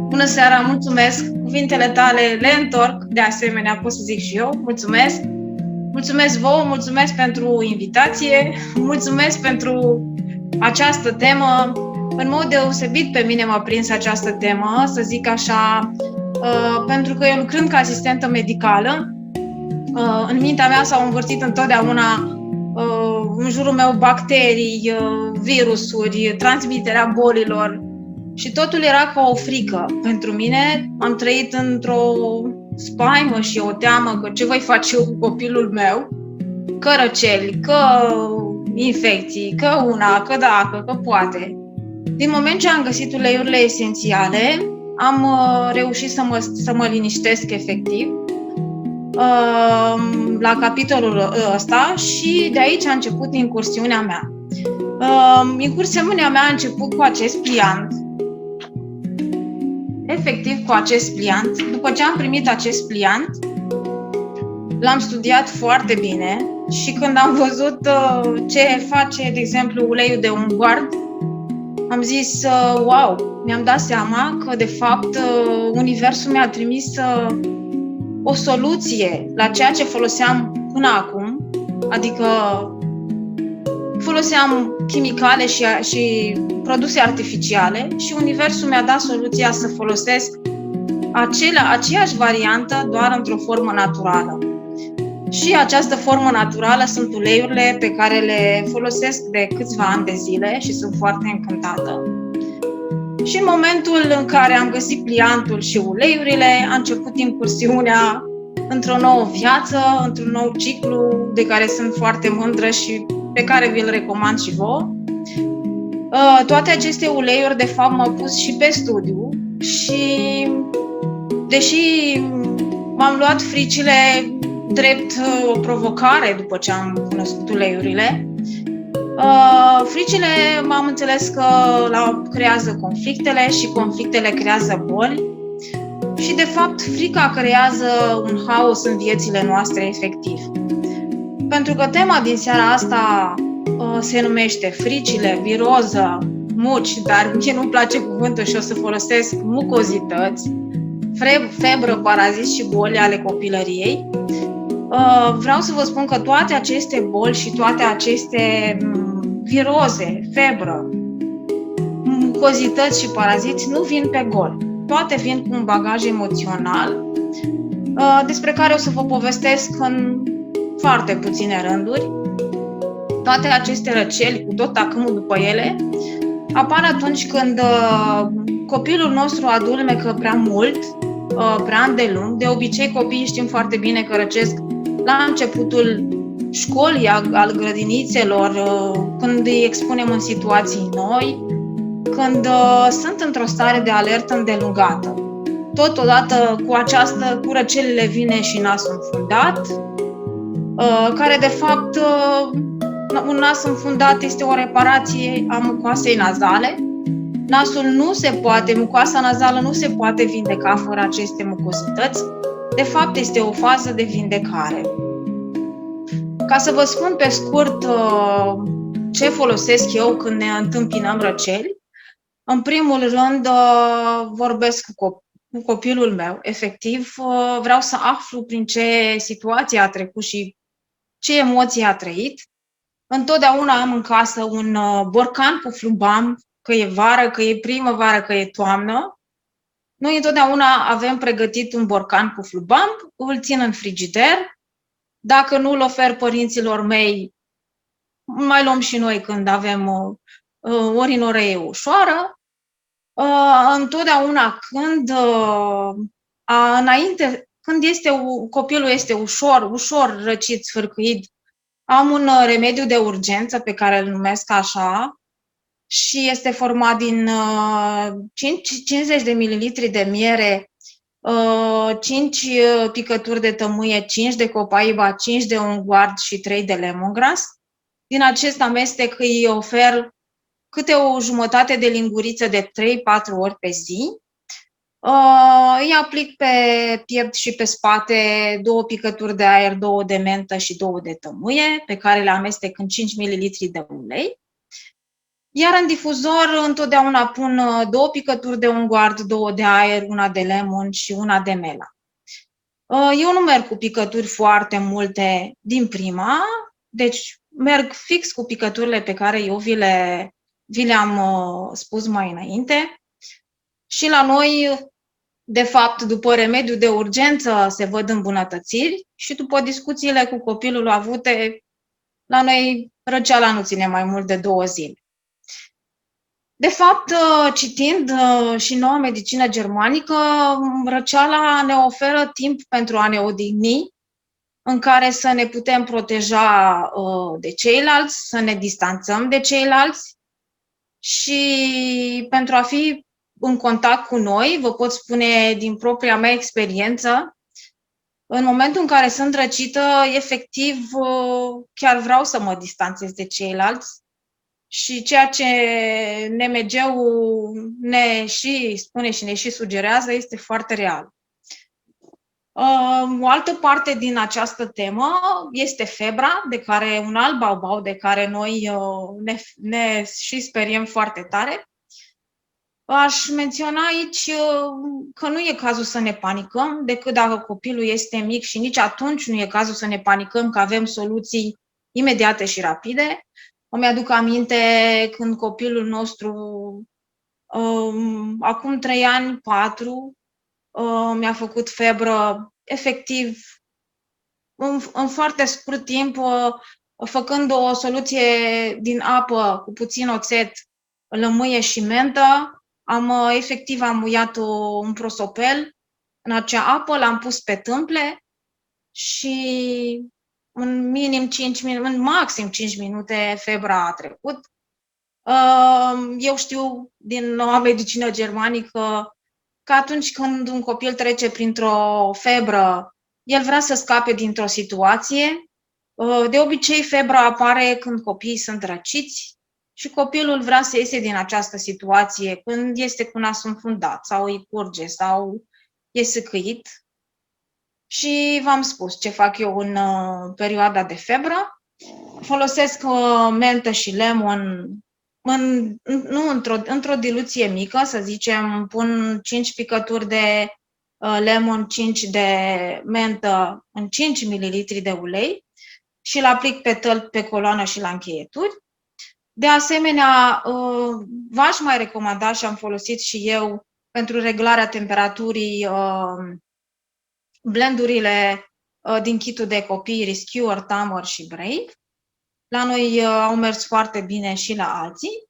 Bună seara, mulțumesc! Cuvintele tale le întorc, de asemenea pot să zic și eu, mulțumesc! Mulțumesc vouă, mulțumesc pentru invitație, mulțumesc pentru această temă. În mod deosebit pe mine m-a prins această temă, să zic așa, pentru că eu lucrând ca asistentă medicală, în mintea mea s-au învârtit întotdeauna în jurul meu bacterii, virusuri, transmiterea bolilor și totul era ca o frică. Pentru mine am trăit într-o spaimă și o teamă că ce voi face eu cu copilul meu, că răceli, că infecții, că una, că dacă, că poate. Din moment ce am găsit uleiurile esențiale, am reușit să mă liniștesc efectiv la capitolul ăsta și de aici a început incursiunea mea. Incursiunea mea a început cu acest pliant. Efectiv cu acest pliant. După ce am primit acest pliant, l-am studiat foarte bine și când am văzut ce face, de exemplu, uleiul de unguard, am zis, wow, mi-am dat seama că, de fapt, universul mi-a trimis o soluție la ceea ce foloseam până acum, adică foloseam chimicale și produse artificiale și universul mi-a dat soluția să folosesc aceeași variantă, doar într-o formă naturală. Și această formă naturală sunt uleiurile pe care le folosesc de câțiva ani de zile și sunt foarte încântată. Și în momentul în care am găsit pliantul și uleiurile, a început incursiunea într-o nouă viață, într-un nou ciclu de care sunt foarte mândră și pe care vi-l recomand și vouă. Toate aceste uleiuri, de fapt, m-au pus și pe studiu și, deși m-am luat fricile drept o provocare după ce am cunoscut uleiurile, fricile m-am înțeles că creează conflictele și conflictele creează boli și, de fapt, frica creează un haos în viețile noastre efectiv. Pentru că tema din seara asta se numește fricile, viroză, muci, dar mie nu-mi place cuvântul și o să folosesc mucozități, febră, paraziți și boli ale copilăriei. Vreau să vă spun că toate aceste boli și toate aceste viroze, febră, mucozități și paraziți nu vin pe gol. Toate vin cu un bagaj emoțional despre care o să vă povestesc în foarte puține rânduri. Toate aceste răceli, cu tot tacâmul după ele, apar atunci când copilul nostru adulmecă prea mult, prea îndelung. De obicei, copiii știm foarte bine că răcesc la începutul școlii, al grădinițelor, când îi expunem în situații noi, când sunt într-o stare de alertă îndelungată. Totodată cu răcelile vine și nasul înfundat, care de fapt un nas înfundat este o reparație a mucoasei nazale. Mucoasa nazală nu se poate vindeca fără aceste mucozități. De fapt, este o fază de vindecare. Ca să vă spun pe scurt ce folosesc eu când ne întâmpinăm răceli, în primul rând vorbesc cu copilul meu, efectiv, vreau să aflu prin ce situație a trecut și ce emoții a trăit. Întotdeauna am în casă un borcan cu flumbam, că e vară, că e primăvară, că e toamnă. Noi întotdeauna avem pregătit un borcan cu flumbam, îl țin în frigider. Dacă nu îl ofer părinților mei, mai luăm și noi când avem o rinoree ușoară. Întotdeauna copilul este ușor răcit, sfârcâit, am un remediu de urgență pe care îl numesc așa și este format din 50 de mililitri de miere, 5 picături de tămâie, 5 de copaiba, 5 de unguard și 3 de lemongrass. Din acest amestec îi ofer câte o jumătate de linguriță de 3-4 ori pe zi. Îi aplic pe piept și pe spate 2 picături de aer, 2 de mentă și 2 de tămâie, pe care le amestec în 5 ml de ulei. Iar în difuzor întotdeauna pun 2 picături de unguard, 2 de aer, una de lemon și una de mela. Eu nu merg cu picături foarte multe din prima, deci merg fix cu picăturile pe care eu vi le-am spus mai înainte. Și la noi, de fapt, după remediul de urgență se văd îmbunătățiri și după discuțiile cu copilul avute, la noi răceala nu ține mai mult de 2 zile. De fapt, citind și noua medicină germanică, răceala ne oferă timp pentru a ne odihni, în care să ne putem proteja de ceilalți, să ne distanțăm de ceilalți și pentru a fi în contact cu noi, vă pot spune din propria mea experiență, în momentul în care sunt răcită, efectiv, chiar vreau să mă distanțez de ceilalți și ceea ce NMG-ul ne și spune și ne și sugerează este foarte real. O altă parte din această temă este febra, de care un alt baubau, de care noi ne și speriem foarte tare. Aș menționa aici că nu e cazul să ne panicăm, decât dacă copilul este mic și nici atunci nu e cazul să ne panicăm că avem soluții imediate și rapide. Îmi aduc aminte când copilul nostru, acum 3 ani, 4, mi-a făcut febră, efectiv, în foarte scurt timp, făcând o soluție din apă cu puțin oțet, lămâie și mentă, efectiv am muiat un prosopel în acea apă, l-am pus pe tâmple și în minim 5 minute, în maxim 5 minute, febra a trecut. Eu știu din noua medicină germanică că atunci când un copil trece printr-o febră, el vrea să scape dintr-o situație. De obicei, febra apare când copiii sunt răciți și copilul vrea să iese din această situație când este cu nasul înfundat sau îi curge sau e săcăit. Și v-am spus ce fac eu în perioada de febră. Folosesc mentă și lemon într-o diluție mică, să zicem, pun 5 picături de lemon, 5 de mentă în 5 ml de ulei și îl aplic pe tălpi, pe coloană și la încheieturi. De asemenea, v-aș mai recomanda și am folosit și eu pentru reglarea temperaturii blendurile din kitul de copii Rescuer, Tamer și Brave. La noi au mers foarte bine și la alții.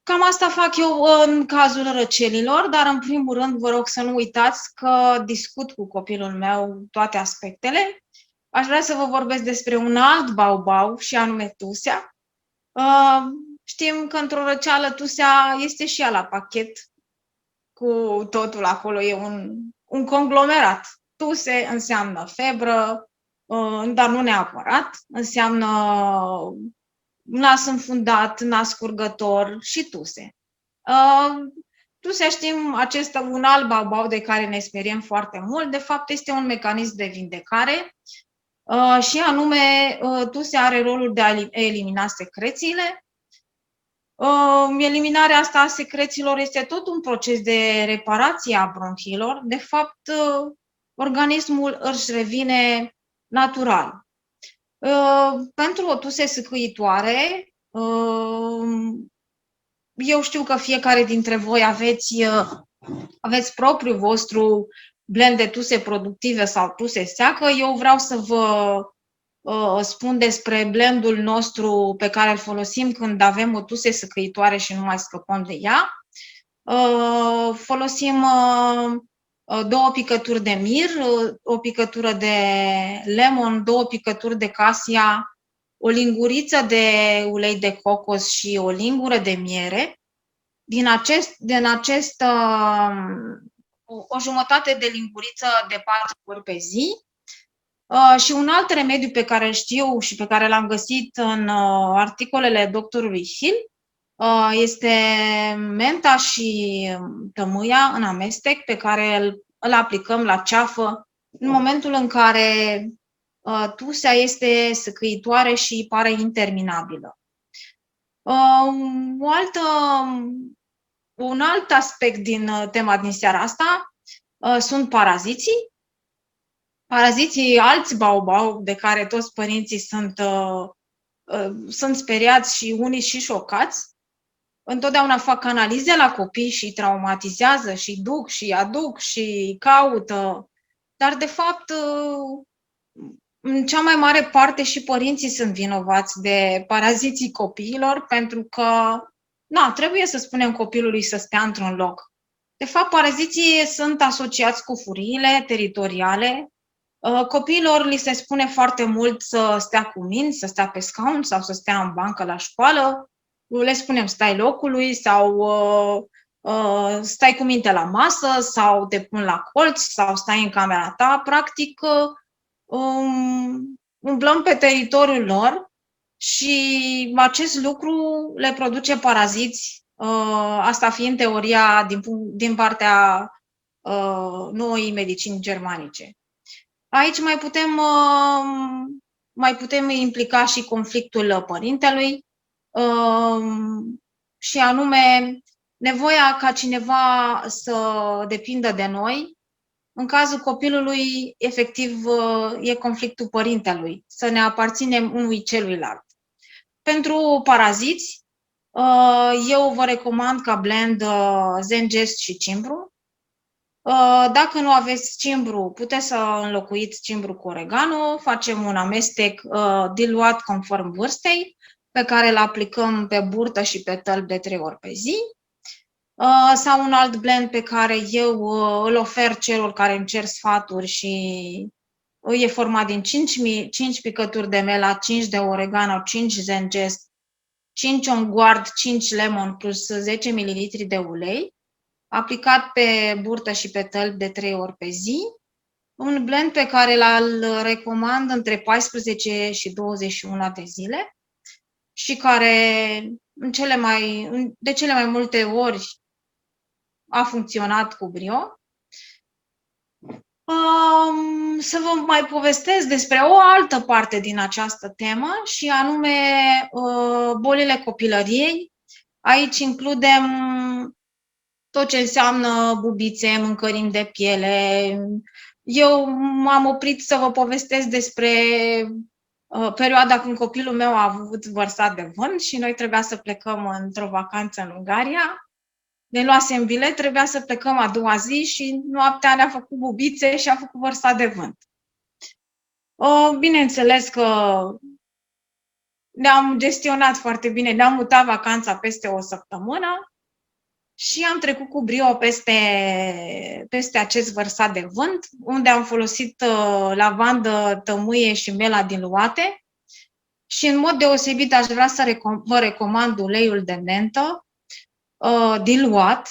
Cam asta fac eu în cazul răcelilor, dar în primul rând vă rog să nu uitați că discut cu copilul meu toate aspectele. Aș vrea să vă vorbesc despre un alt baubau și anume tusea. Știm că într-o răceală tusea este și ea la pachet cu totul acolo, e un conglomerat. Tuse înseamnă febră, dar nu neapărat, înseamnă nas înfundat, nas curgător și tuse. Tusea, știm, acesta un alt baubau de care ne speriem foarte mult, de fapt este un mecanism de vindecare și anume tusea are rolul de a elimina secrețiile. Eliminarea asta a secrețiilor este tot un proces de reparație a bronhilor. De fapt, organismul își revine natural. Pentru o tuse săcăitoare, eu știu că fiecare dintre voi aveți propriul vostru blend de tuse productive sau tuse seacă. Eu vreau să vă spun despre blendul nostru pe care îl folosim când avem o tuse săcăitoare și nu mai scăpăm de ea. Folosim 2 picături de mir, o picătură de lemon, 2 picături de casia, o linguriță de ulei de cocos și o lingură de miere. O jumătate de linguriță de 4 ori pe zi. Și un alt remediu pe care îl știu și pe care l-am găsit în articolele doctorului Hill este menta și tămâia în amestec pe care îl aplicăm la ceafă în momentul în care tusea este săcăitoare și pare interminabilă. Un alt aspect din tema din seara asta sunt paraziții. Paraziții, alți baobab de care toți părinții sunt speriați și unii și șocați. Întotdeauna fac analize la copii și îi traumatizează și duc și aduc și caută. Dar, de fapt, în cea mai mare parte și părinții sunt vinovați de paraziții copiilor, pentru că trebuie să spunem copilului să stea într-un loc. De fapt, paraziții sunt asociați cu furiile teritoriale. Copiilor li se spune foarte mult să stea cu minți, să stea pe scaun sau să stea în bancă la școală. Le spunem stai locului sau stai cu minte la masă sau te pun la colț sau stai în camera ta. Practic, umblăm pe teritoriul lor și acest lucru le produce paraziți, asta fiind teoria din partea noii medicini germanice. Aici mai putem implica și conflictul părintelui și anume nevoia ca cineva să depindă de noi. În cazul copilului, efectiv, e conflictul părintelui, să ne aparținem unui celuilalt. Pentru paraziți, eu vă recomand ca blend Zengest și cimbru. Dacă nu aveți cimbru, puteți să înlocuiți cimbru cu oregano. Facem un amestec diluat conform vârstei, pe care îl aplicăm pe burtă și pe tălpi de 3 ori pe zi. Sau un alt blend pe care eu îl ofer celor care îmi cer sfaturi și e format din 5 picături de mela, 5 de oregano, 5 zengest, 5 on guard, 5 lemon plus 10 ml de ulei, aplicat pe burtă și pe tălpi de 3 ori pe zi. Un blend pe care îl recomand între 14 și 21 de zile și care de cele mai multe ori a funcționat cu brio. Să vă mai povestesc despre o altă parte din această temă și anume bolile copilăriei. Aici includem tot ce înseamnă bubițe, mâncărimi de piele. Eu m-am oprit să vă povestesc despre perioada când copilul meu a avut vărsat de vânt și noi trebuia să plecăm într-o vacanță în Ungaria. Ne luasem bilet, trebuia să plecăm a doua zi și noaptea ne-a făcut bubițe și a făcut vărsat de vânt. Bineînțeles că ne-am gestionat foarte bine, ne-am mutat vacanța peste o săptămână și am trecut cu brio peste acest vărsat de vânt, unde am folosit lavandă, tămâie și mela diluate și în mod deosebit aș vrea să vă recomand uleiul de mentă diluat,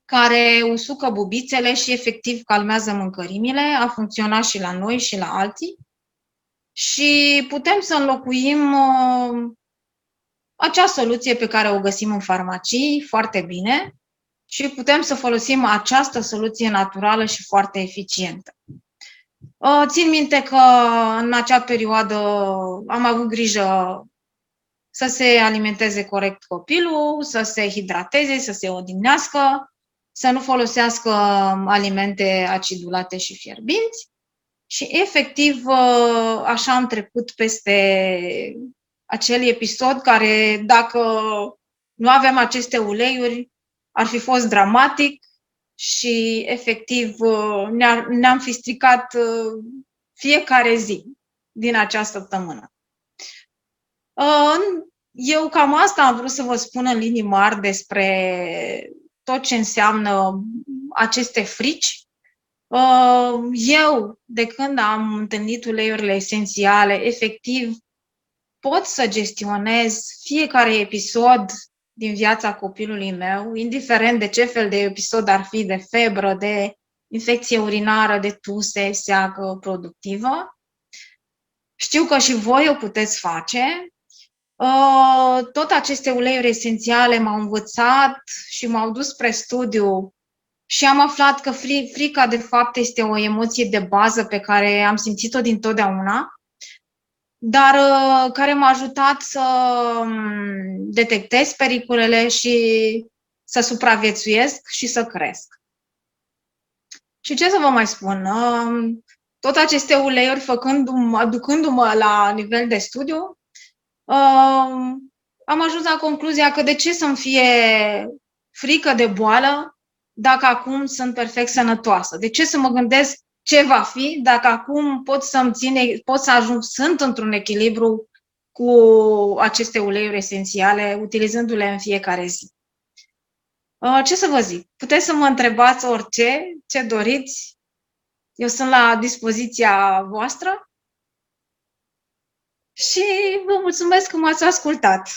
care usucă bubițele și efectiv calmează mâncărimile. A funcționat și la noi și la alții. Și putem să înlocuim acea soluție pe care o găsim în farmacii foarte bine și putem să folosim această soluție naturală și foarte eficientă. Țin minte că în acea perioadă am avut grijă să se alimenteze corect copilul, să se hidrateze, să se odihnească, să nu folosească alimente acidulate și fierbinți. Și efectiv așa am trecut peste acel episod care, dacă nu aveam aceste uleiuri, ar fi fost dramatic și efectiv ne-am fi stricat fiecare zi din acea săptămână. Eu cam asta am vrut să vă spun în linii mari despre tot ce înseamnă aceste frici. Eu, de când am întâlnit uleiurile esențiale, efectiv pot să gestionez fiecare episod din viața copilului meu, indiferent de ce fel de episod ar fi, de febră, de infecție urinară, de tuse, seacă productivă. Știu că și voi o puteți face. Tot aceste uleiuri esențiale m-au învățat și m-au dus spre studiu și am aflat că frica, de fapt, este o emoție de bază pe care am simțit-o dintotdeauna. dar care m-a ajutat să detectez pericolele și să supraviețuiesc și să cresc. Și ce să vă mai spun? Tot aceste uleiuri aducându-mă la nivel de studiu, am ajuns la concluzia că de ce să-mi fie frică de boală dacă acum sunt perfect sănătoasă? De ce să mă gândesc ce va fi dacă acum pot să ajung, sunt într-un echilibru cu aceste uleiuri esențiale, utilizându-le în fiecare zi? Ce să vă zic? Puteți să mă întrebați orice, ce doriți. Eu sunt la dispoziția voastră și vă mulțumesc că m-ați ascultat.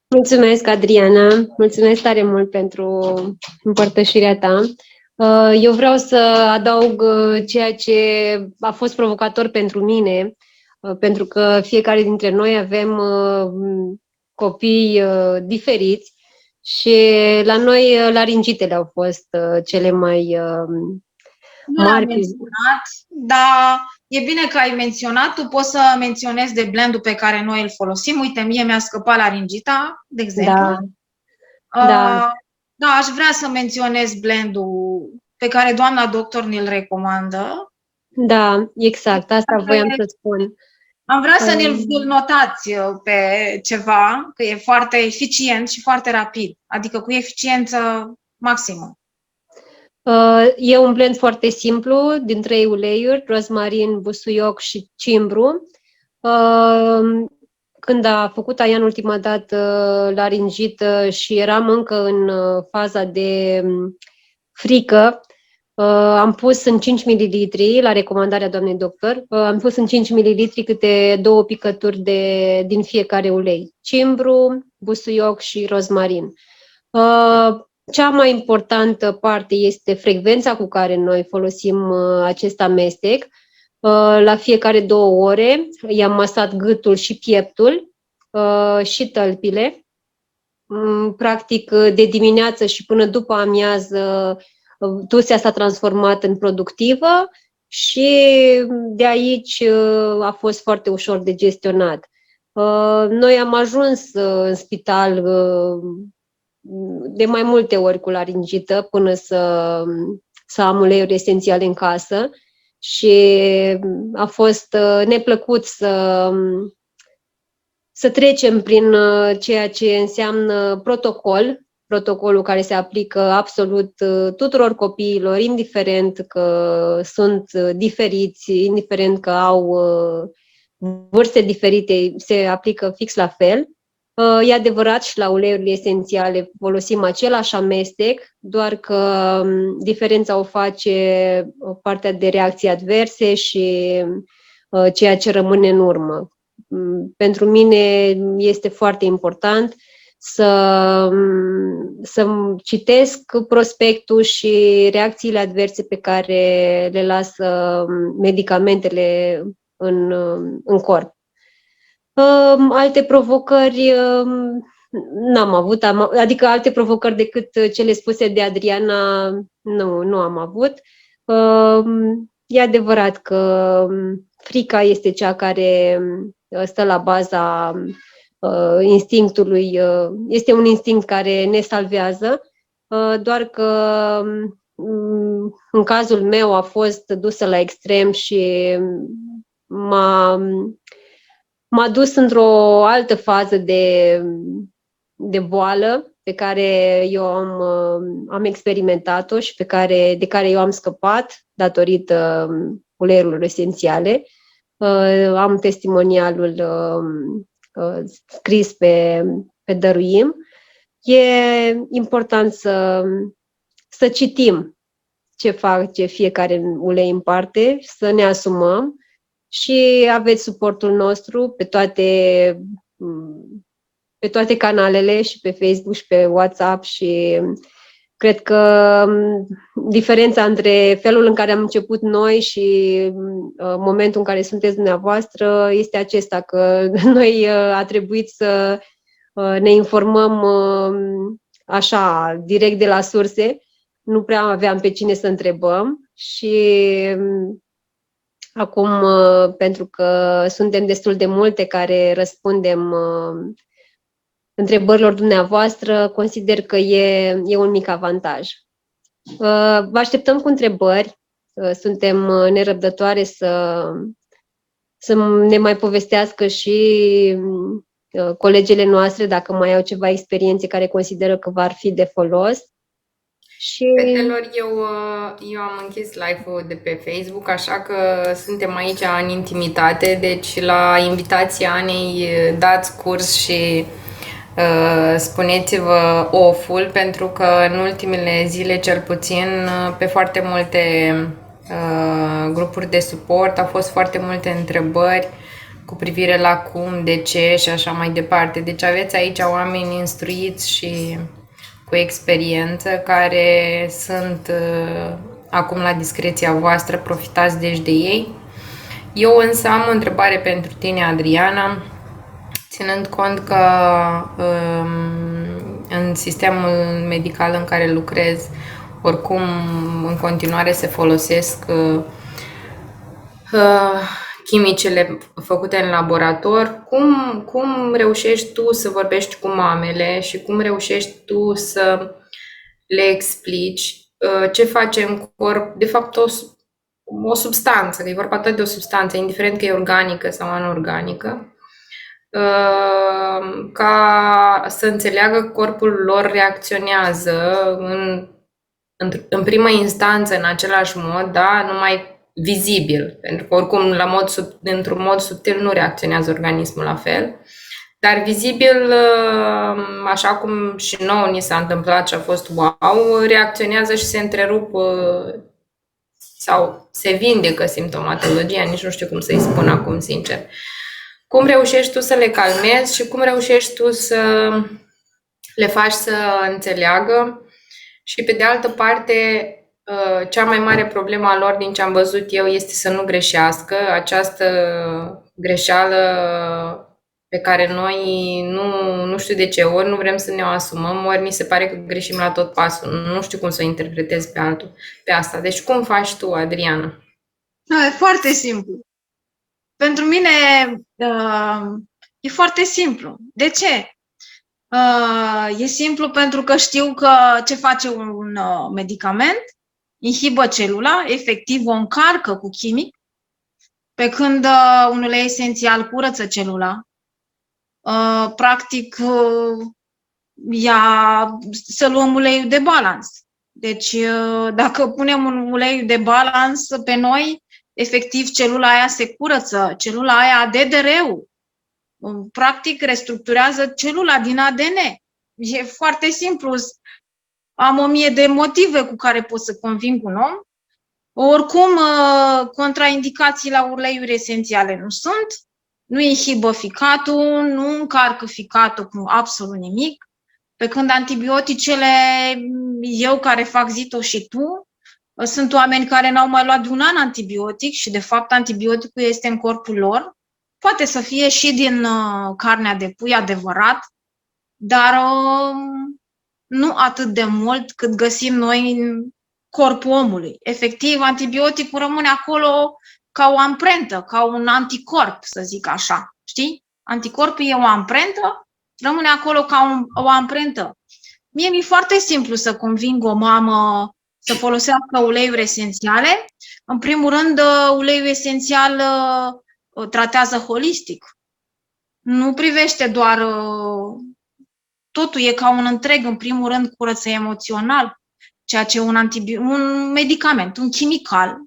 Mulțumesc, Adriana. Mulțumesc tare mult pentru împărtășirea ta. Eu vreau să adaug ceea ce a fost provocator pentru mine, pentru că fiecare dintre noi avem copii diferiți și la noi laringitele au fost cele mai Nu l-am mari. menționat, dar e bine că ai menționat. Tu poți să menționezi de blendul pe care noi îl folosim. Uite, mie mi-a scăpat laringita, de exemplu. Da, aș vrea să menționez blendul pe care doamna doctor ni-l recomandă. Da, exact, asta voiam să spun. Am vrea să ne-l notați pe ceva, că e foarte eficient și foarte rapid, adică cu eficiență maximă. E un blend foarte simplu, din 3 uleiuri, rozmarin, busuioc și cimbru. Când a făcut Aian ultima dată laringită și eram încă în faza de frică, am pus în 5 ml, la recomandarea doamnei doctor, am pus în 5 ml câte 2 picături din fiecare ulei. Cimbru, busuioc și rozmarin. Cea mai importantă parte este frecvența cu care noi folosim acest amestec. La fiecare 2 ore i-am masat gâtul și pieptul și tălpile. Practic, de dimineață și până după amiază, tusea s-a transformat în productivă și de aici a fost foarte ușor de gestionat. Noi am ajuns în spital de mai multe ori cu laringită până să am uleiuri esențiale în casă și a fost neplăcut să trecem prin ceea ce înseamnă protocolul care se aplică absolut tuturor copiilor, indiferent că sunt diferiți, indiferent că au vârste diferite, se aplică fix la fel. E adevărat, și la uleiurile esențiale folosim același amestec, doar că diferența o face partea de reacții adverse și ceea ce rămâne în urmă. Pentru mine este foarte important să citesc prospectul și reacțiile adverse pe care le lasă medicamentele în corp. Alte provocări n-am avut, adică alte provocări decât cele spuse de Adriana nu am avut. E adevărat că frica este cea care stă la baza instinctului, este un instinct care ne salvează, doar că în cazul meu a fost dusă la extrem și m-a dus într-o altă fază de boală pe care eu am experimentat-o și de care eu am scăpat datorită uleiurilor esențiale. Am testimonialul scris pe Dăruim. E important să citim ce face fiecare ulei în parte, să ne asumăm și aveți suportul nostru pe toate canalele, și pe Facebook și pe WhatsApp, și cred că diferența între felul în care am început noi și momentul în care sunteți dumneavoastră este acesta, că noi a trebuit să ne informăm așa, direct de la surse, nu prea aveam pe cine să întrebăm și Acum, pentru că suntem destul de multe care răspundem întrebărilor dumneavoastră, consider că e un mic avantaj. Vă așteptăm cu întrebări. Suntem nerăbdătoare să ne mai povestească și colegele noastre dacă mai au ceva experiențe care consideră că v-ar fi de folos. Și... Fetelor, eu am închis live-ul de pe Facebook, așa că suntem aici în intimitate, deci la invitația Anei dați curs și spuneți-vă off-ul, pentru că în ultimele zile, cel puțin, pe foarte multe grupuri de suport au fost foarte multe întrebări cu privire la cum, de ce și așa mai departe. Deci aveți aici oameni instruiți și cu experiență care sunt acum la discreția voastră, profitați deci de ei. Eu însă am o întrebare pentru tine, Adriana, ținând cont că în sistemul medical în care lucrez, oricum în continuare se folosesc chimicele făcute în laborator. Cum reușești tu să vorbești cu mamele și cum reușești tu să le explici ce face în corp, de fapt o substanță, că e vorba tot de o substanță, indiferent că e organică sau anorganică, ca să înțeleagă că corpul lor reacționează în primă instanță în același mod, da, numai vizibil, pentru că oricum într-un mod subtil nu reacționează organismul la fel, dar vizibil, așa cum și nouă ni s-a întâmplat și a fost wow, reacționează și se întrerup sau se vindecă simptomatologia, nici nu știu cum să-i spun acum, sincer. Cum reușești tu să le calmezi și cum reușești tu să le faci să înțeleagă? Și pe de altă parte, cea mai mare problemă a lor, din ce am văzut eu, este să nu greșească. Această greșeală pe care noi nu știu de ce, ori nu vrem să ne o asumăm, ori mi se pare că greșim la tot pasul. Nu știu cum să o interpretez pe asta. Deci cum faci tu, Adriana? E foarte simplu. Pentru mine e foarte simplu. De ce? E simplu pentru că știu că ce face un medicament, inhibă celula, efectiv o încarcă cu chimic, pe când un ulei esențial curăță celula. Practic, să luăm uleiul de balans. Deci, dacă punem un ulei de balans pe noi, efectiv celula aia se curăță, celula aia ADDR-ul. Practic, restructurează celula din ADN. E foarte simplu. Am 1000 de motive cu care pot să conving un om. Oricum, contraindicații la uleiuri esențiale nu sunt. Nu inhibă ficatul, nu încarcă ficatul cu absolut nimic. Pe când antibioticele, eu care fac Zito și tu, sunt oameni care n-au mai luat de un an antibiotic și, de fapt, antibioticul este în corpul lor. Poate să fie și din carnea de pui, adevărat, dar nu atât de mult cât găsim noi în corpul omului. Efectiv, antibioticul rămâne acolo ca o amprentă, ca un anticorp, să zic așa. Știi? Anticorpul e o amprentă, rămâne acolo ca o amprentă. Mie mi-e foarte simplu să conving o mamă să folosească uleiuri esențiale. În primul rând, uleiul esențial tratează holistic. Nu privește doar... Totul e ca un întreg. În primul rând, curăță emoțional, ceea ce un medicament, un chimical,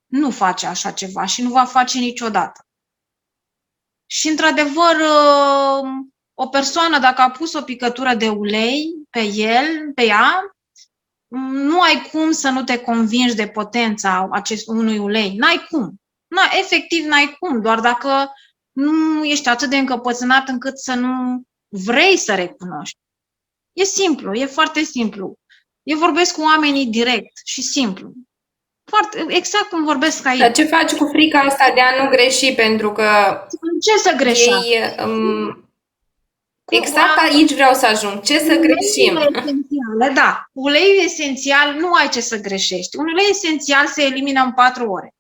nu face așa ceva și nu va face niciodată. Și, într-adevăr, o persoană, dacă a pus o picătură de ulei pe ea, nu ai cum să nu te convingi de potența unui ulei. N-ai cum. Efectiv, n-ai cum. Doar dacă nu ești atât de încăpățânat încât să nu vrei să recunoști. E simplu, e foarte simplu. Eu vorbesc cu oamenii direct și simplu. Exact cum vorbesc aici. Dar ce faci cu frica asta de a nu greși? Pentru că... Ce să greșească? Exact aici vreau să ajung. Ce să greșim? Da, uleiul esențial nu ai ce să greșești. Un ulei esențial se elimină în 4 ore.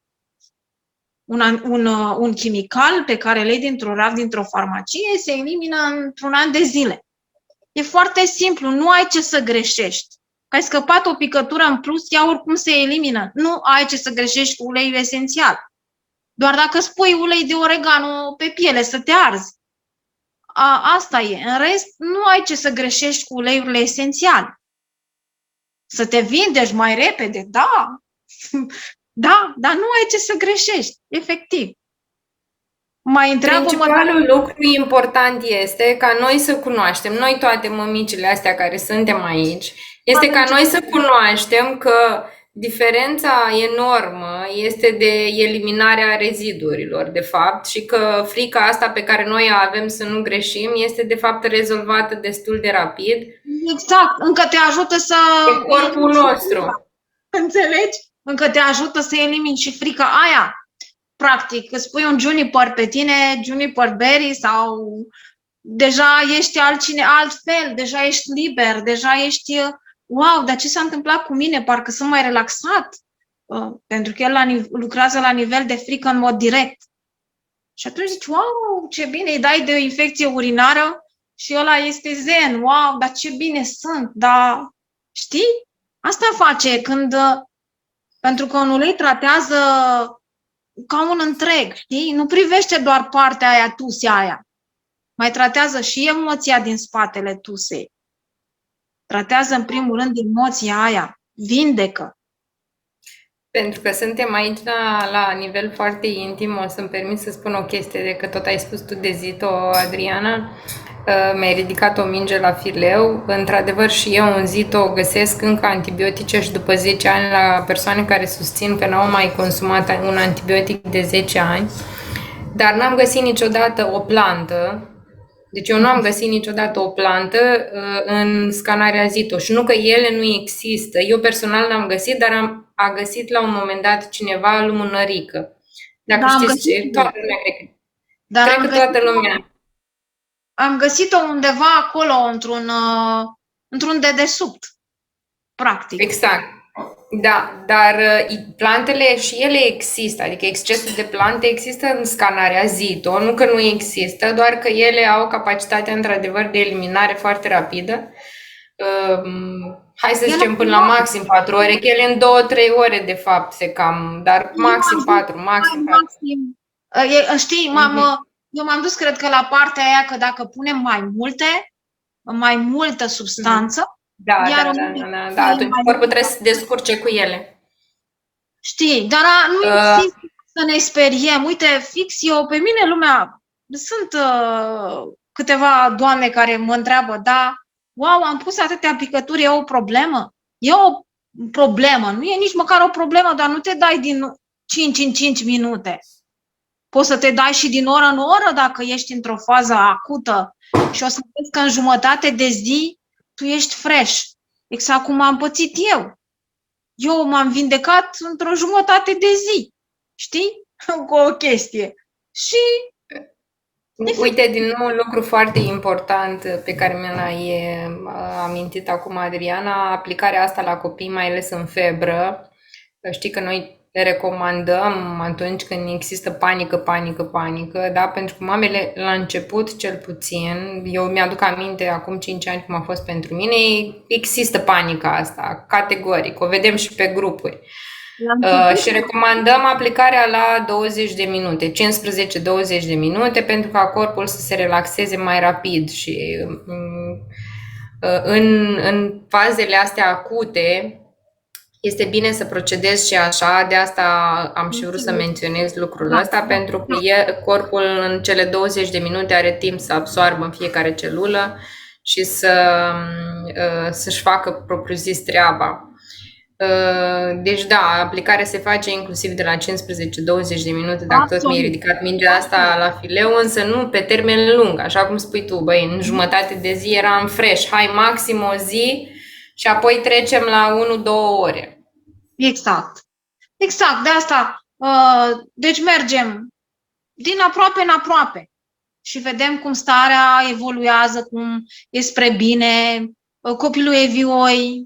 un chimical pe care îl iei dintr-un raft, dintr-o farmacie, se elimină într-un an de zile. E foarte simplu, nu ai ce să greșești. Că ai scăpat o picătură în plus, ea oricum se elimină. Nu ai ce să greșești cu uleiul esențial. Doar dacă spui ulei de oregano pe piele să te arzi. Asta e. În rest, nu ai ce să greșești cu uleiurile esențiale. Să te vindești mai repede, da, da, dar nu ai ce să greșești, efectiv. Mai întreabă-mă... Principalul lucru important este ca noi să cunoaștem, noi toate mămicile astea care suntem aici, este ca noi să cunoaștem că diferența enormă este de eliminarea rezidurilor, de fapt, și că frica asta pe care noi o avem să nu greșim este, de fapt, rezolvată destul de rapid. Exact, încă te ajută să... E corpul nostru. Înțelegi? Încă te ajută să elimini și frica aia. Practic, îți pui un juniper pe tine, juniper berry, sau deja ești altfel, deja ești liber, deja ești, wow, dar ce s-a întâmplat cu mine? Parcă sunt mai relaxat. Pentru că el lucrează la nivel de frică în mod direct. Și atunci zici, wow, ce bine, îi dai de o infecție urinară și ăla este zen, wow, dar ce bine sunt, dar știi? Asta face când, pentru că un ulei tratează ca un întreg, știi? Nu privește doar partea aia, tusea aia. Mai tratează și emoția din spatele tusei. Tratează în primul rând emoția aia. Vindecă. Pentru că suntem aici la nivel foarte intim, o să-mi permit să spun o chestie, de că tot ai spus tu de Zito, Adriana. Mi-ai ridicat o minge la fileu. Într-adevăr și eu în Zito găsesc încă antibiotice și după 10 ani la persoane care susțin că n-au mai consumat un antibiotic de 10 ani. Dar n-am găsit niciodată o plantă. Deci eu nu am găsit niciodată o plantă în scanarea Zito. Și nu că ele nu există. Eu personal n-am găsit, dar a găsit la un moment dat cineva lumânărică. Dacă știți ce, toată lumea cred că toată lumea. Am găsit-o undeva acolo, într-un dedesubt, practic. Exact. Da, dar plantele și ele există, adică excesul de plante există în scanarea Zito, nu că nu există, doar că ele au capacitatea într-adevăr de eliminare foarte rapidă. Hai să zicem până la maxim 4 ore, că ele în 2-3 ore de fapt se cam, dar maxim 4, maxim 4. Știi, eu m-am dus, cred că, la partea aia că dacă punem mai multă substanță, da, atunci corpul trebuie să se descurce cu ele. Știi, dar nu insist să ne speriem. Uite, fix eu, pe mine lumea, sunt câteva doamne care mă întreabă, da, wow, am pus atâtea picături, e o problemă? E o problemă, nu e nici măcar o problemă, dar nu te dai din 5 în 5 minute. Poți să te dai și din oră în oră dacă ești într-o fază acută și o să vezi că în jumătate de zi tu ești fresh. Exact cum am pățit eu. Eu m-am vindecat într-o jumătate de zi. Știi? Cu o chestie. Și... Uite, din nou, un lucru foarte important pe care mi-l-ai amintit acum, Adriana, aplicarea asta la copii, mai ales în febră. Știi că noi le recomandăm atunci când există panică, da? Pentru că mamele, la început, cel puțin, eu mi-aduc aminte acum 5 ani cum a fost pentru mine, există panica asta, categoric, o vedem și pe grupuri. Și recomandăm aplicarea la 20 de minute, 15-20 de minute, pentru ca corpul să se relaxeze mai rapid și în fazele astea acute, este bine să procedezi și așa, de asta am și vrut să menționez lucrul ăsta, pentru că corpul în cele 20 de minute are timp să absoarbă în fiecare celulă și să-și facă propriu-zis treaba. Deci da, aplicarea se face inclusiv de la 15-20 de minute, dacă tot mi-ai ridicat mingea asta la fileu, însă nu pe termen lung, așa cum spui tu, băi, în jumătate de zi eram fresh, hai maxim o zi și apoi trecem la 1-2 ore. Exact, de asta, deci mergem din aproape în aproape și vedem cum starea evoluează, cum e spre bine, copilul e vioi.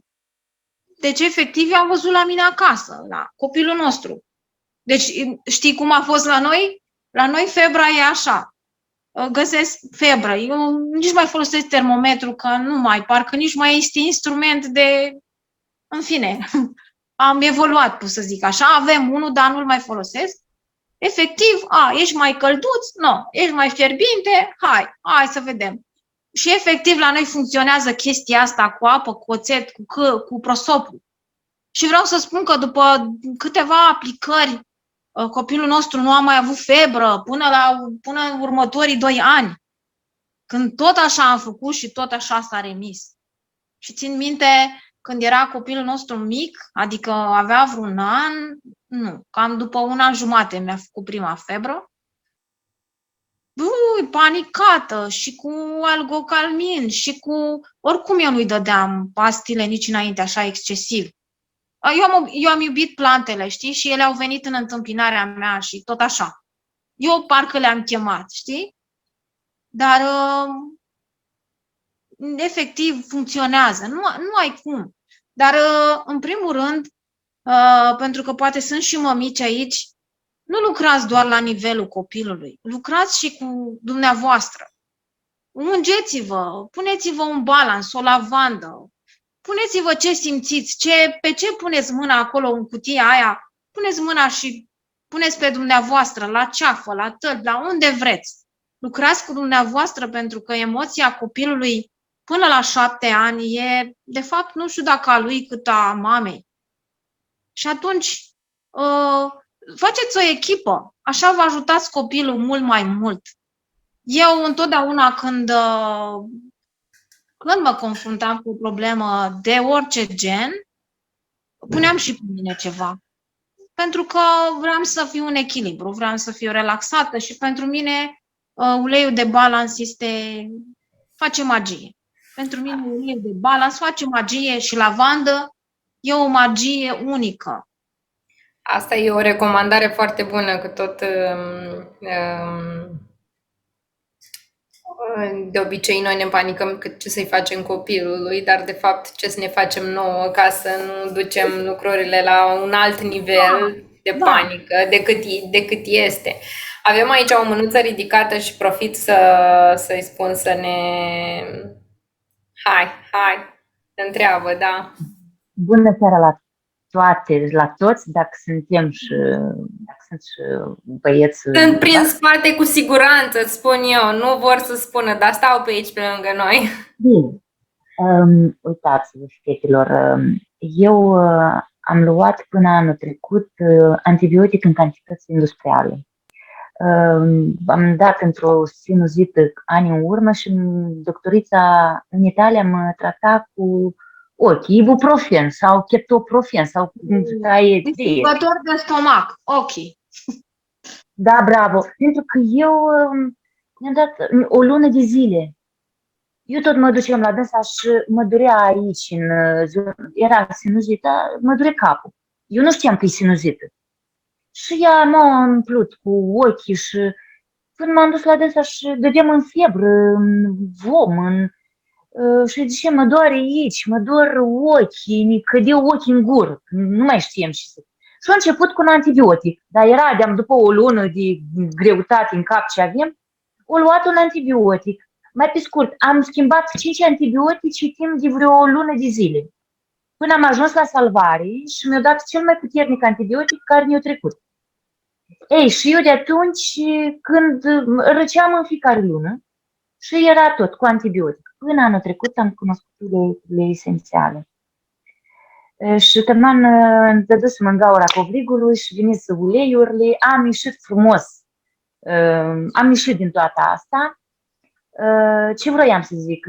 Deci, efectiv, am văzut la mine acasă, la copilul nostru. Deci știi cum a fost la noi? La noi febra e așa. Găsesc febră. Eu nici mai folosesc termometru, că nu mai, parcă nici mai este instrument de... În fine, am evoluat, pot să zic așa. Avem unul, dar nu-l mai folosesc. Efectiv, ești mai călduț? Nu. Ești mai fierbinte? Hai să vedem. Și efectiv la noi funcționează chestia asta cu apă, cu oțet, cu prosopul. Și vreau să spun că după câteva aplicări, copilul nostru nu a mai avut febră până în următorii 2 ani. Când tot așa am făcut și tot așa s-a remis. Și țin minte, când era copilul nostru mic, adică avea vreun an, cam după 1 an jumate mi-a făcut prima febră. Panicată și cu algocalmin și cu... Oricum eu nu-i dădeam pastile nici înainte așa excesiv. Eu am iubit plantele, știi? Și ele au venit în întâmpinarea mea și tot așa. Eu parcă le-am chemat, știi? Dar efectiv funcționează. Nu ai cum. Dar în primul rând, pentru că poate sunt și mămici aici, nu lucrați doar la nivelul copilului. Lucrați și cu dumneavoastră. Ungeți-vă, puneți-vă un balans, o lavandă. Puneți-vă ce simțiți, pe ce puneți mâna acolo în cutia aia, puneți mâna și puneți pe dumneavoastră, la ceafă, la tălpi, la unde vreți. Lucrați cu dumneavoastră pentru că emoția copilului până la 7 ani e, de fapt, nu știu dacă a lui cât a mamei. Și atunci faceți o echipă, așa vă ajutați copilul mult mai mult. Eu întotdeauna când mă confruntam cu o problemă de orice gen, puneam și pe mine ceva. Pentru că vreau să fiu în echilibru, vreau să fiu relaxată și pentru mine uleiul de balans face magie. Pentru mine uleiul de balans face magie și lavandă e o magie unică. Asta e o recomandare foarte bună, că tot de obicei noi ne panicăm ce să-i facem copilului, dar de fapt ce să ne facem nouă ca să nu ducem lucrurile la un alt nivel de panică decât este. Avem aici o mânuță ridicată și profit să-i spun să ne... Hai, te întreabă, da. Bună seara la toți, dacă sunt și băieți. Sunt prin spate cu siguranță, îți spun eu, nu vor să spună, dar stau pe aici pe lângă noi. Bine. Uitați-vă, fetelor, eu am luat până anul trecut antibiotic în cantități industriale. Am dat într-o sinuzită ani în urmă și doctorița în Italia mă trata cu ibuprofen sau ketoprofen sau cum stai. Distrugător de stomac, Da, bravo. Pentru că eu mi-am dat o lună de zile. Eu tot mă duceam la dânsa și mă durea aici, era sinuzită, mă durea capul. Eu nu știam că e sinuzită. Și ea m-a umplut cu ochii și când m-am dus la dânsa și dădeam în febră, în vom, și zice, mă doare aici, mă dor ochii, mi cădeau ochii în gură, nu mai știam ce să... Și a început cu un antibiotic, dar era după o lună de greutate în cap ce avem, o luat un antibiotic. Mai pe scurt, am schimbat 5 antibiotici timp de vreo lună de zile. Până am ajuns la salvare și mi-a dat cel mai puternic antibiotic care mi-a trecut. Ei, și eu de atunci, când răceam în fiecare lună, și era tot cu antibiotic. Până anul trecut am cunoscut uleiurile esențiale. Și tăman dădusem în gaura covrigului și venise uleiurile, am ieșit frumos. Am ieșit din toată asta. Ce vroiam să zic?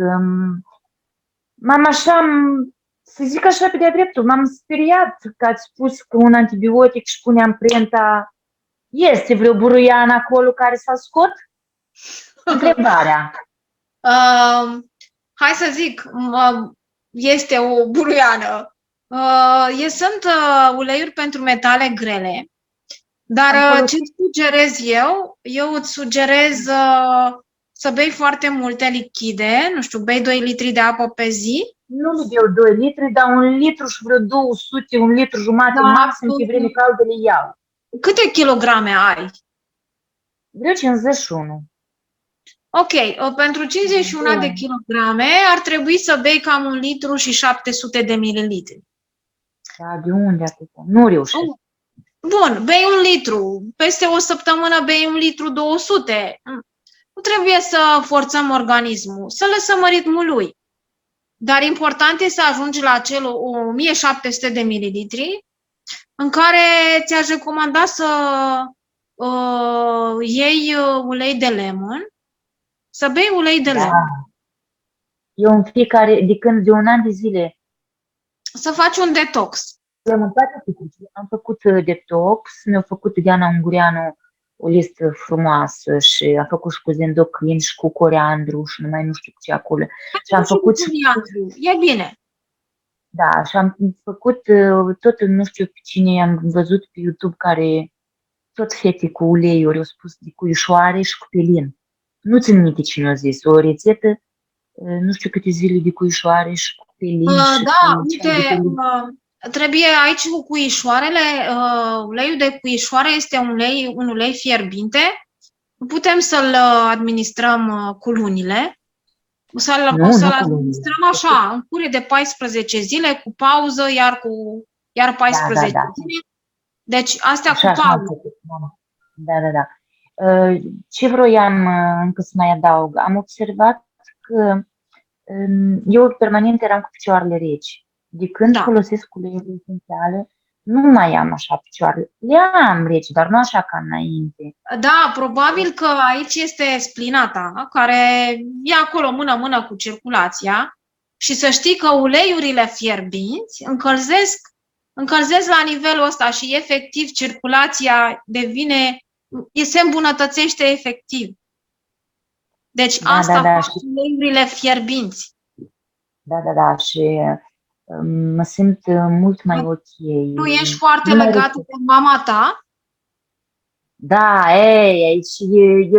Să zic așa pe de-a dreptul, m-am speriat că ați spus că un antibiotic și pune amprenta. Este vreo buruiană acolo care s-a scot? Întrebarea. Hai să zic, este o buruiană. Sunt uleiuri pentru metale grele, dar ce sugerez eu îți sugerez să bei foarte multe lichide, nu știu, bei 2 litri de apă pe zi. Nu le beau 2 litri, dar 1 litru și vreo 200, 1 litru jumate maxim pe vreme caldă le iau. Câte kilograme ai? Vreo 51. Ok, pentru 51 de Bun. kilograme ar trebui să bei cam 1 litru și 700 de mililitri. Da, de unde atâta? Nu reușesc. Bun, bei 1 litru. Peste o săptămână bei 1 litru 200. Nu trebuie să forțăm organismul, să lăsăm ritmul lui. Dar important este să ajungi la acel 1700 de mililitri în care ți-aș recomanda să iei ulei de lemon, să bei ulei de lemon, Eu în fiecare, de un an de zile, să faci un detox. am făcut detox, mi-a făcut Diana Ungureanu o listă frumoasă și am făcut și cu zendocrin și cu coriandru și numai nu știu ce acolo. Și am făcut E bine. Da, și am făcut tot, nu știu pe cine am văzut pe YouTube care tot fete cu uleiuri au spus de cuișoare și cu pelin. Nu țin minte cine a zis, o rețetă, nu știu câte zile de cuișoare și cu pelin. Da, uite, trebuie aici cu cuișoarele, uleiul de cuișoare este un ulei fierbinte. Putem să-l administrăm cu lunile. O să-l administrăm așa, în cure de 14 zile, cu pauză, iar 14 zile. Deci, astea așa, cu pauză. Da. Ce vroiam încă să mai adaug? Am observat că eu permanent eram cu picioarele reci. De când folosesc uleiuri esențiale, nu mai am așa picioarele. Le am reci, dar nu așa ca înainte. Da, probabil că aici este splina ta, care e acolo mână-mână cu circulația și să știi că uleiurile fierbinți încălzesc la nivelul ăsta și efectiv circulația se îmbunătățește efectiv. Deci asta fac uleiurile fierbinți. Da, și mă simt mult mai ok. Tu ești foarte legată de mama ta? Da, aici e...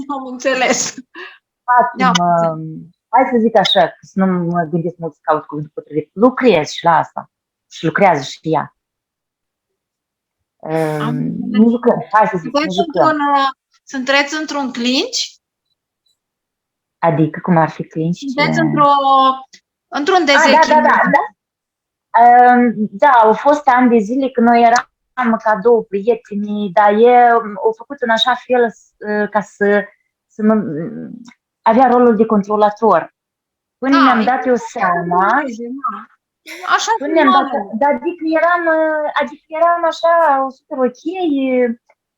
Am înțeles. Hai să zic așa, că să nu mă gândesc mult să caut cuvântul potrivit. Lucrez și la asta. Și lucrează și ea. Nu jucăm, hai să zic, nu jucăm. Sunteți într-un clinch? Adică, cum ar fi clinch? Sunteți într-un dezechilibru. Da, au fost ani de zile când noi eram ca două prieteni, dar au făcut în așa fel ca să avea rolul de controlator. Până mi-am dat eu seama, adică eram așa super ok,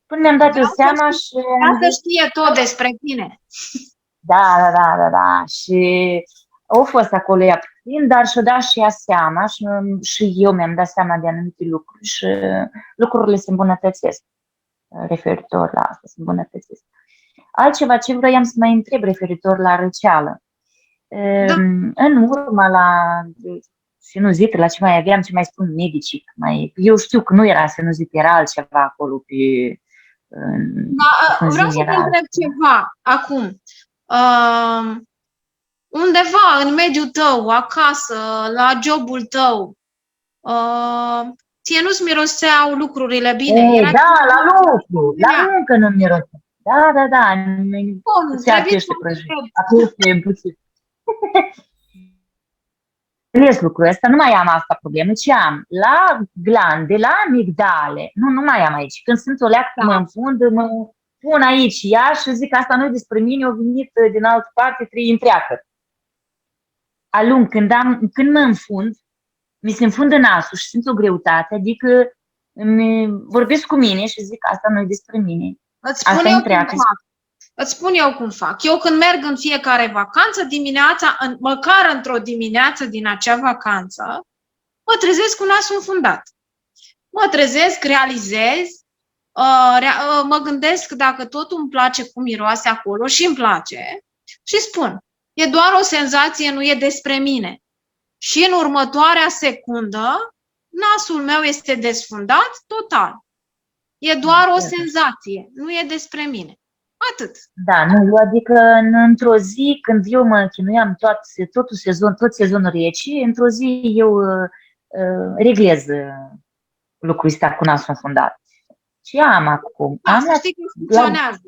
până mi-am dat eu seama și... Asta știe tot despre tine. Da, și au fost acolo ea puțin, dar și-o dat și ea seama și eu mi-am dat seama de anumite lucruri și lucrurile se îmbunătățesc referitor la asta, se îmbunătățesc. Altceva ce vroiam să mai întreb referitor la răceală. În urmă la sinuzită, la ce mai aveam, ce mai spun medicii, eu știu că nu era sinuzit, era altceva acolo pe... Vreau să te întreb ceva acum. Undeva în mediul tău, acasă, la jobul tău, ție nu-ți miroseau lucrurile bine? La muncă nu-mi miroseau. Da. Bun, trebuie să înțeles lucrul ăsta, nu mai am asta problemă, ci am la glande, la amigdale, nu mai am aici. Când sunt o leacă, mă înfund, mă pun aici ea și zic asta nu e despre mine, au venit din altă parte, trebuie întreagă. Alung, când mă înfund, mi se înfundă nasul și simt o greutate, adică vorbesc cu mine și zic asta nu e despre mine. Îți spun eu cum fac. Eu când merg în fiecare vacanță, dimineața, măcar într-o dimineață din acea vacanță, mă trezesc cu nasul înfundat. Mă trezesc, realizez, mă gândesc dacă totul îmi place cum miroase acolo și îmi place și spun, e doar o senzație, nu e despre mine. Și în următoarea secundă, nasul meu este desfundat total. E doar o senzație, nu e despre mine. Atât. Da, nu, adică într-o zi, când eu mă chinuiam tot sezonul rece, într-o zi eu reglez lucrul ăsta cu nasul înfundat. Ce am acum? Da, Am să la, știi că funcționează.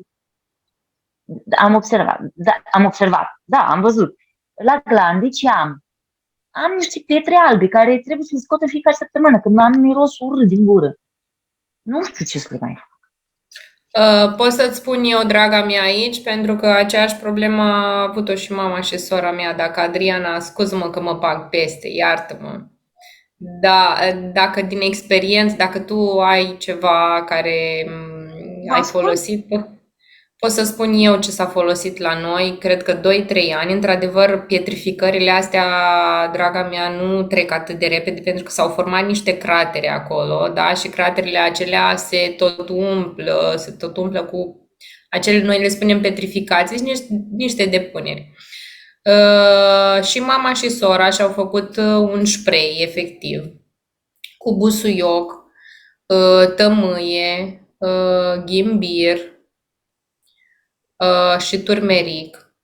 am observat, da, am văzut. La glande ce am? Am niște pietre albe care trebuie să le scot în fiecare săptămână, când am miros urât din gură. Nu știu ce să le mai fac. Pot să-ți spun eu, draga mea, aici, pentru că aceeași problemă a avut-o și mama și sora mea. Dacă Adriana, scuză-mă că mă bag peste, iartă-mă. Da, dacă din experiență, dacă tu ai ceva care ai Spun? folosit, pot să spun eu ce s-a folosit la noi, cred că 2-3 ani. Într-adevăr, pietrificările astea, draga mea, nu trec atât de repede pentru că s-au format niște cratere acolo, da? Și craterele acelea se tot umplă cu acele, noi le spunem petrificații, niște depuneri. Și mama și sora și-au făcut un spray efectiv cu busuioc, tămâie, ghimbir și turmeric.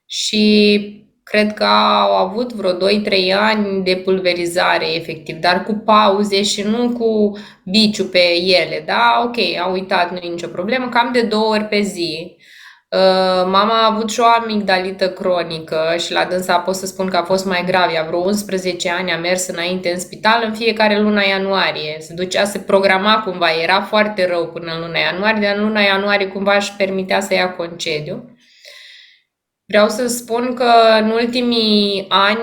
Și cred că au avut vreo 2-3 ani de pulverizare efectiv, dar cu pauze și nu cu biciu pe ele, da? Ok, au uitat, nu e nicio problemă, cam de 2 ori pe zi. Mama a avut și o amigdalită cronică și la dânsa pot să spun că a fost mai grav. Ea vreo 11 ani a mers înainte în spital în fiecare luna ianuarie. Se ducea, se programa cumva, era foarte rău până în luna ianuarie, dar în luna ianuarie cumva își permitea să ia concediu. Vreau să spun că în ultimii ani,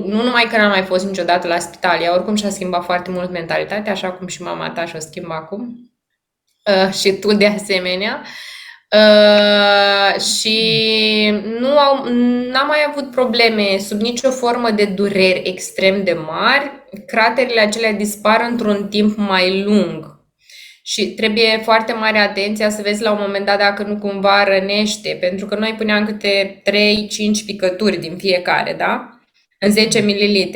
nu numai că n-am mai fost niciodată la spital, ea oricum și-a schimbat foarte mult mentalitatea, așa cum și mama ta și-o schimbă acum. Și tu de asemenea. Și n-am mai avut probleme sub nicio formă de dureri extrem de mari. Craterele acelea dispar într-un timp mai lung. Și trebuie foarte mare atenția să vezi la un moment dat dacă nu cumva rănește, pentru că noi puneam câte 3-5 picături din fiecare, da? În 10 ml.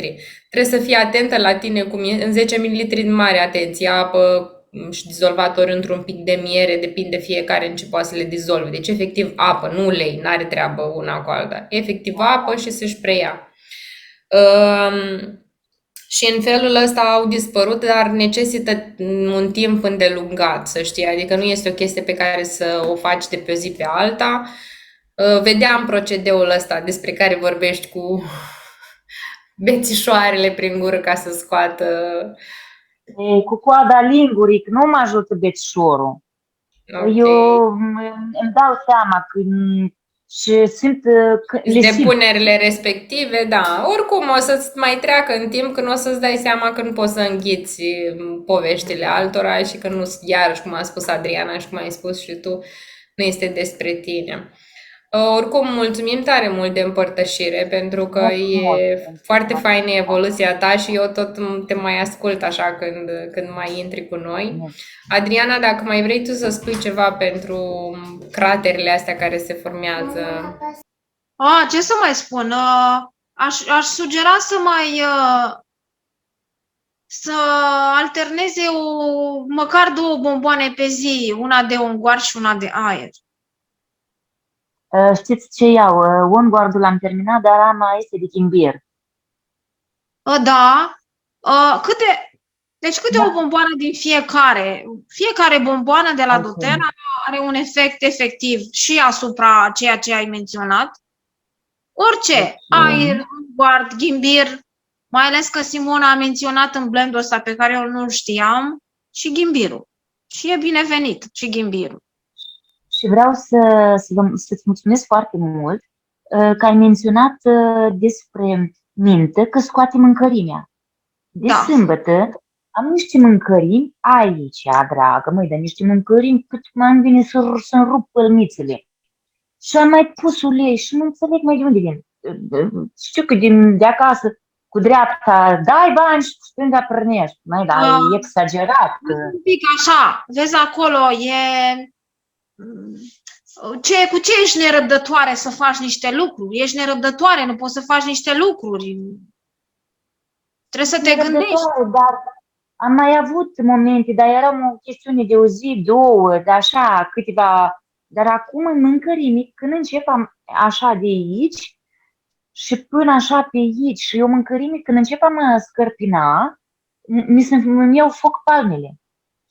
Trebuie să fii atentă la tine cum e, în 10 ml din mare atenție, apă și dizolvator într-un pic de miere, depinde fiecare în ce poate să le dizolve. Deci efectiv apă, nu ulei, n-are treabă una cu alta. Efectiv apă și se preia. Și în felul ăsta au dispărut, dar necesită un timp îndelungat, să știi, adică nu este o chestie pe care să o faci de pe o zi pe alta. Vedeam procedeul ăsta despre care vorbești cu bețișoarele prin gură ca să scoată. Cu coada linguric nu mă ajută bețișorul. Okay. Eu îmi dau seama când și simt că le simt. Depunerile respective, da. Oricum o să-ți mai treacă în timp când o să-ți dai seama că nu poți să înghiți poveștile altora și că nu, iarăși cum a spus Adriana și cum ai spus și tu, nu este despre tine. Oricum, mulțumim tare mult de împărtășire, pentru că e foarte faină evoluția ta și eu tot te mai ascult așa când mai intri cu noi. Adriana, dacă mai vrei tu să spui ceva pentru craterele astea care se formează. Ce să mai spun? Aș sugera să alterneze măcar 2 bomboane pe zi, una de unguar și una de aer. Știți ce iau? Unguardul l-am terminat, dar Rama este de chimbir. Da. Deci câte o bomboană din fiecare. Fiecare bomboană de la doTERRA are un efect efectiv și asupra ceea ce ai menționat. Orice, aer, unguard, ghimbir, mai ales că Simona a menționat în blendul ăsta pe care eu nu știam, și ghimbirul. Și e binevenit și ghimbirul. Și vreau să-ți mulțumesc foarte mult că ai menționat despre mintă că scoate mâncărimea. De sâmbătă am niște mâncărimi aici, dragă, măi, dar niște mâncărimi cât mai îmi vine să-mi rup pălmițele. Și am mai pus ulei și nu înțeleg mai de unde vin. Știu că de acasă, cu dreapta dai bani și cu stânga prănești. Mai, dar e exagerat. Un pic așa, vezi acolo, cu ce ești nerăbdătoare să faci niște lucruri? Ești nerăbdătoare, nu poți să faci niște lucruri. Trebuie să te gândești. Dar am mai avut momente, dar era o chestiune de o zi, 2, de așa, câteva. Dar acum în mâncărimi, când încep așa de aici și până așa pe aici, și eu mâncărimi, când încep a mă scărpina, mi iau foc palmele.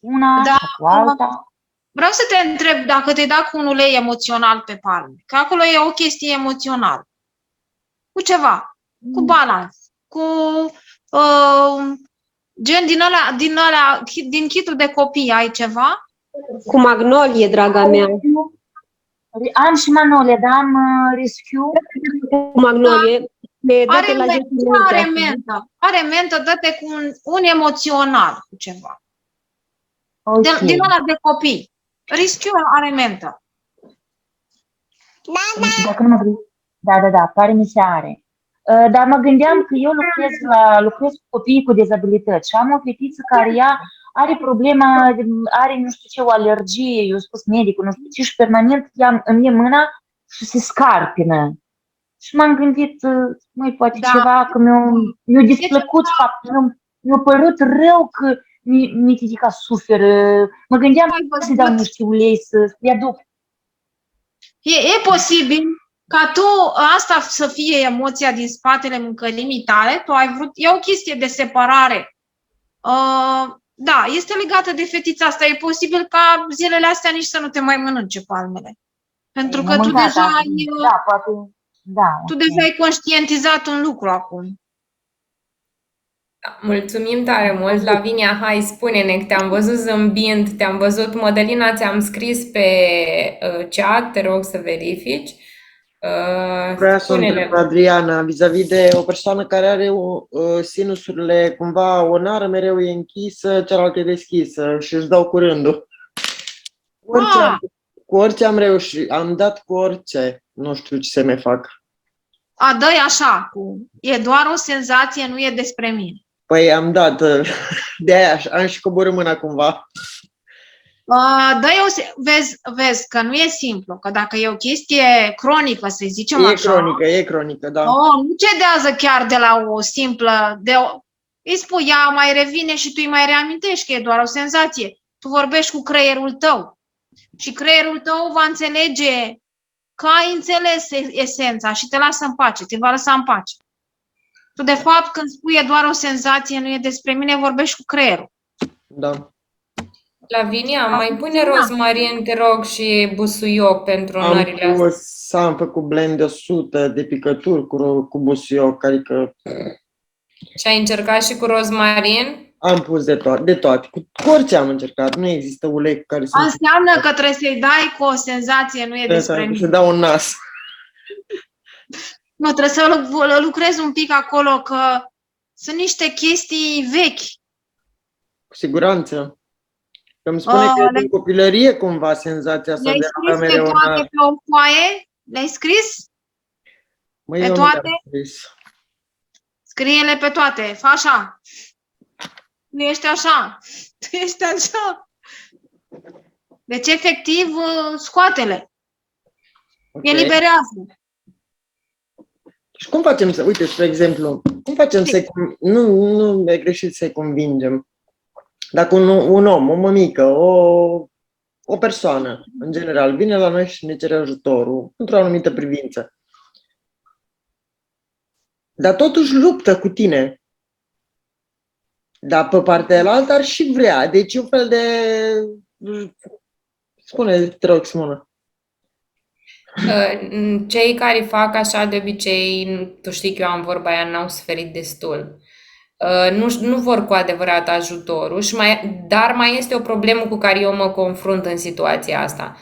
una Da, și cu alta. vreau să te întreb dacă te-ai dat cu un ulei emoțional pe palme, că acolo e o chestie emoțională. Cu ceva, cu balans, cu gen din kitul de copii, ai ceva? Cu magnolie, draga mea. Am și magnolie, dar am rescue. Cu magnolie. Le date Are la 10 are minute. mentă. Are mentă, dă-te cu un emoțional, cu ceva. Ok. Din ăla de copii. Rescue are mentă. Dacă nu mă gândesc. Da, pare mi se are. Dar mă gândeam că eu lucrez cu copiii cu dizabilități și am o fetiță care ea are problema, are nu știu ce, o alergie, eu spus medicul, nu știu ce, și permanent îmi ia mâna și se scarpină. Și m-am gândit, măi, poate ceva, că mi-a displăcut faptul, mi-a părut rău că Mititica suferă. Mă gândeam să dau niște ulei să-i aduc. E posibil ca tu, asta să fie emoția din spatele mâncărimii tale, tu ai vrut, e o chestie de separare. Da, este legată de fetița asta. E posibil ca zilele astea nici să nu te mai mănânce palmele. Pentru că tu deja ai conștientizat un lucru acum. Mulțumim tare mult, Lavinia. Hai, spune-ne că te-am văzut zâmbind, te-am văzut. Mădălina, ți-am scris pe chat, te rog să verifici. Vreau să întreb, Adriana, vis-a-vis de o persoană care are sinusurile, cumva o nară mereu e închisă, cealaltă e deschisă și își dau cu rândul. Cu orice am reușit, am dat cu orice, nu știu ce să mai fac. Dă-i așa, e doar o senzație, nu e despre mine. Păi am dat, de-aia am și coborât mâna cumva. Vezi că nu e simplu, că dacă e o chestie cronică, să zicem așa... E cronică, da. Nu cedează chiar de la o simplă... Îi spui, ea mai revine și tu îi mai reamintești că e doar o senzație. Tu vorbești cu creierul tău și creierul tău va înțelege că ai înțeles esența și te lasă în pace, te va lăsa în pace. Tu, de fapt, când spui e doar o senzație, nu e despre mine, vorbești cu creierul. Da. Lavinia, mai pune rozmarin, te rog, și busuioc pentru nările astea. Am făcut blend de 100 de picături cu busuioc, adică... Și ai încercat și cu rozmarin? Am pus de toate. Cu orice am încercat. Nu există ulei care să... Înseamnă că trebuie să-i dai cu o senzație, nu e despre mine. Să dau un nas. Nu, trebuie să lucrezi un pic acolo, că sunt niște chestii vechi. Cu siguranță. Că îmi spune că e din copilărie cumva senzația asta de a avea mereu Le-ai scris pe toate pe o foaie? Le-ai scris? Pe toate? Scrie-le pe toate. Fă așa. Nu ești așa. Tu ești așa. Deci, efectiv, scoate-le. Okay. Eliberează. Și cum facem să, uite, spre exemplu, cum facem să, nu e greșit să-i convingem. Dacă un om, o mămică, o persoană, în general, vine la noi și ne cere ajutorul într-o anumită privință, dar totuși luptă cu tine, dar pe partea altă ar și vrea, deci un fel de... Spune, te rog, Simona. Cei care fac așa de obicei, tu știi că eu am vorba aia, n-au suferit destul. Nu vor cu adevărat ajutorul, dar mai este o problemă cu care eu mă confrunt în situația asta.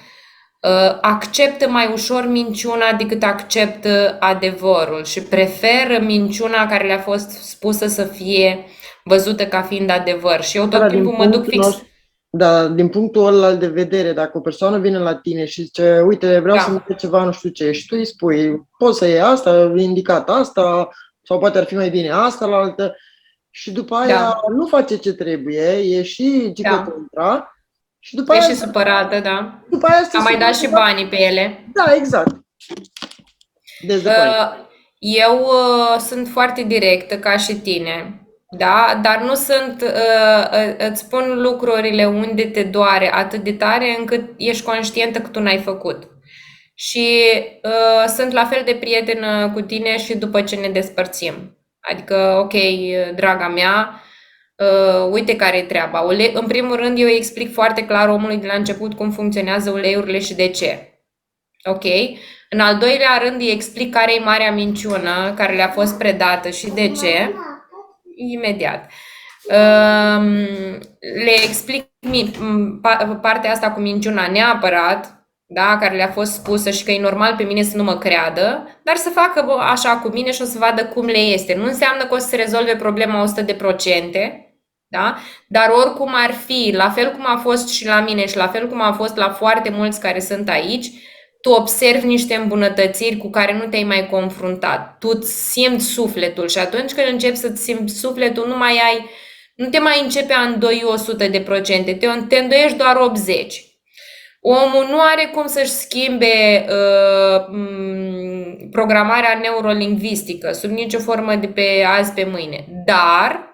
Acceptă mai ușor minciuna decât acceptă adevărul și preferă minciuna care le-a fost spusă să fie văzută ca fiind adevăr. Și eu tot timpul mă duc fix... Da, din punctul ăla de vedere, dacă o persoană vine la tine și zice, uite, vreau să-mi dea ceva, nu știu ce, și tu îi spui, poți să iei asta, indicat asta, sau poate ar fi mai bine asta la altă, și după aia nu face ce trebuie, e și contra, și după aia... și supărată, da. După aia am mai dat și banii pe ele. Da, exact. Eu sunt foarte directă ca și tine. Da, dar nu sunt, îți spun lucrurile unde te doare atât de tare încât ești conștientă că tu n-ai făcut. Și sunt la fel de prietenă cu tine și după ce ne despărțim. Adică, ok, draga mea, Uite care e treaba. În primul rând, eu îi explic foarte clar omului de la început cum funcționează uleiurile și de ce. Ok? În al doilea rând, îi explic care e marea minciună care le-a fost predată și de ce. Imediat. Le explic partea asta cu minciuna neapărat, da, care le-a fost spusă și că e normal pe mine să nu mă creadă, dar să facă așa cu mine și o să vadă cum le este. Nu înseamnă că o să se rezolve problema 100%, da? Dar oricum ar fi, la fel cum a fost și la mine și la fel cum a fost la foarte mulți care sunt aici, tu observi niște îmbunătățiri cu care nu te-ai mai confruntat. Tu îți simți sufletul și atunci când începi să-ți simți sufletul, nu te mai începe a îndoi 100%, te îndoiești doar 80%. Omul nu are cum să-și schimbe programarea neurolingvistică sub nicio formă de pe azi pe mâine. Dar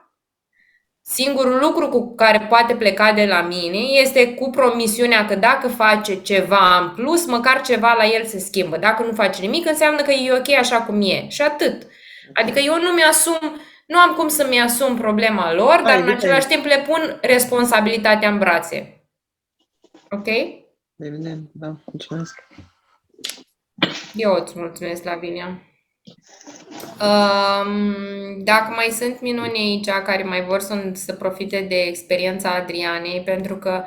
singurul lucru cu care poate pleca de la mine este cu promisiunea că dacă face ceva în plus, măcar ceva la el se schimbă. Dacă nu face nimic, înseamnă că e ok așa cum e. Și atât. Adică eu nu am cum să-mi asum problema lor, dar în același timp le pun responsabilitatea în brațe. Ok? Evident, da, mulțumesc. Eu îți mulțumesc, Lavinia. Dacă mai sunt minuni aici care mai vor să profite de experiența Adrianei, pentru că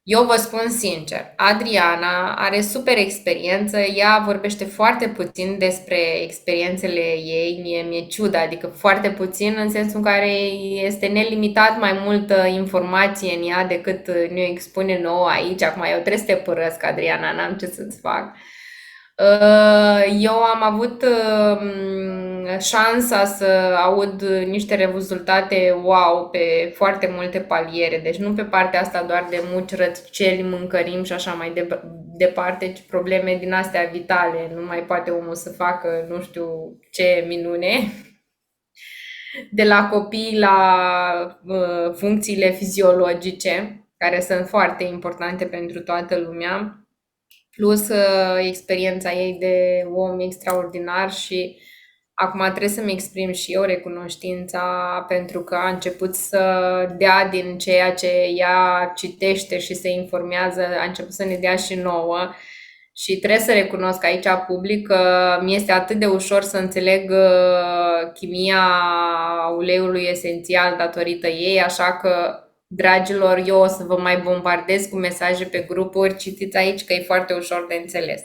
eu vă spun sincer, Adriana are super experiență, ea vorbește foarte puțin despre experiențele ei, mi-e ciudă, adică foarte puțin în sensul în care este nelimitat mai multă informație în ea decât ne expune nouă aici. Acum eu trebuie să te părăsc, Adriana, n-am ce să-ți fac. Eu am avut șansa să aud niște rezultate wow pe foarte multe paliere, deci nu pe partea asta doar de muci, răceli, mâncărim și așa mai departe, ci probleme din astea vitale. Nu mai poate omul să facă nu știu ce minune, de la copii la funcțiile fiziologice, care sunt foarte importante pentru toată lumea, plus experiența ei de om extraordinar și acum trebuie să-mi exprim și eu recunoștința pentru că a început să dea din ceea ce ea citește și se informează, a început să ne dea și nouă și trebuie să recunosc aici public că mi este atât de ușor să înțeleg chimia uleiului esențial datorită ei, așa că dragilor, eu o să vă mai bombardez cu mesaje pe grupuri, citiți aici că e foarte ușor de înțeles.